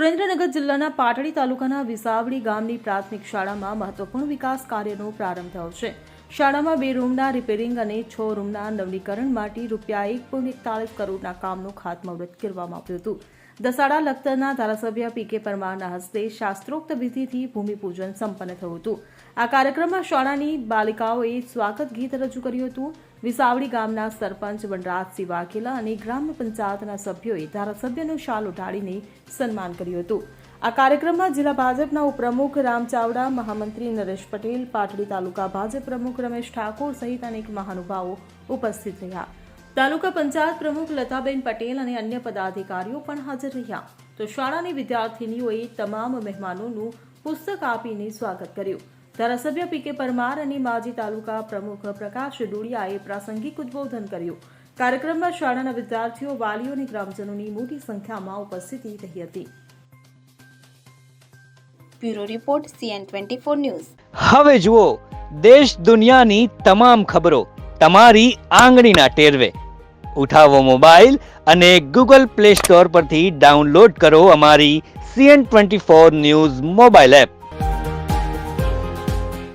સુરેન્દ્રનગર જિલ્લાના પાટડી તાલુકાના વિસાવડી ગામની પ્રાથમિક શાળામાં મહત્વપૂર્ણ વિકાસ કાર્યનો પ્રારંભ થયો છે। શાળામાં 2 રૂમના રિપેરિંગ અને 6 રૂમના નવીનીકરણ માટે ₹1.41 કરોડના કામનું ખાતમુહૂર્ત કરવામાં આવ્યું હતું। દસાડા લખતરના ધારાસભ્ય પી.કે. પરમારના હસ્તે શાસ્ત્રોક્ત વિધિથી ભૂમિપૂજન સંપન્ન થયું હતું। આ કાર્યક્રમમાં શાળાની બાલિકાઓએ સ્વાગત ગીત રજૂ કર્યું હતું। વિસાવડી ગામના સરપંચ વનરાજસિંહ વાઘેલા અને ગ્રામ પંચાયતના સભ્યોએ ધારાસભ્યનું શાલ ઉઢાડીને સન્માન કર્યું હતું। આ કાર્યક્રમમાં જિલ્લા ભાજપના ઉપપ્રમુખ રામ ચાવડા, મહામંત્રી નરેશ પટેલ, પાટડી તાલુકા ભાજપ પ્રમુખ રમેશ ઠાકોર સહિત અનેક મહાનુભાવો ઉપસ્થિત રહ્યા। તાલુકા પંચાયત પ્રમુખ લતાબેન પટેલ અને અન્ય પદાધિકારીઓ પણ હાજર રહ્યા। તો શાળાની વિદ્યાર્થીનીઓએ તમામ મહેમાનોનું પુસ્તક આપીને સ્વાગત કર્યું। ધારાસભ્ય પી.કે. પરમાર અને માજી તાલુકા પ્રમુખ પ્રકાશ ડોડિયાએ પ્રાસંગિક ઉદ્બોધન કર્યું। કાર્યક્રમમાં શાળાના વિદ્યાર્થીઓ, વાલીઓ અને ગ્રામજનોની મોટી સંખ્યામાં ઉપસ્થિતિ રહી હતી। Bureau report CN24 news. હવે જુઓ દેશ દુનિયાની તમામ ખબરો તમારી આંગળીના ટેરવે। ઉઠાવો મોબાઈલ અને Google Play Store પરથી ડાઉનલોડ કરો અમારી CN24 ન્યૂઝ મોબાઈલ એપ।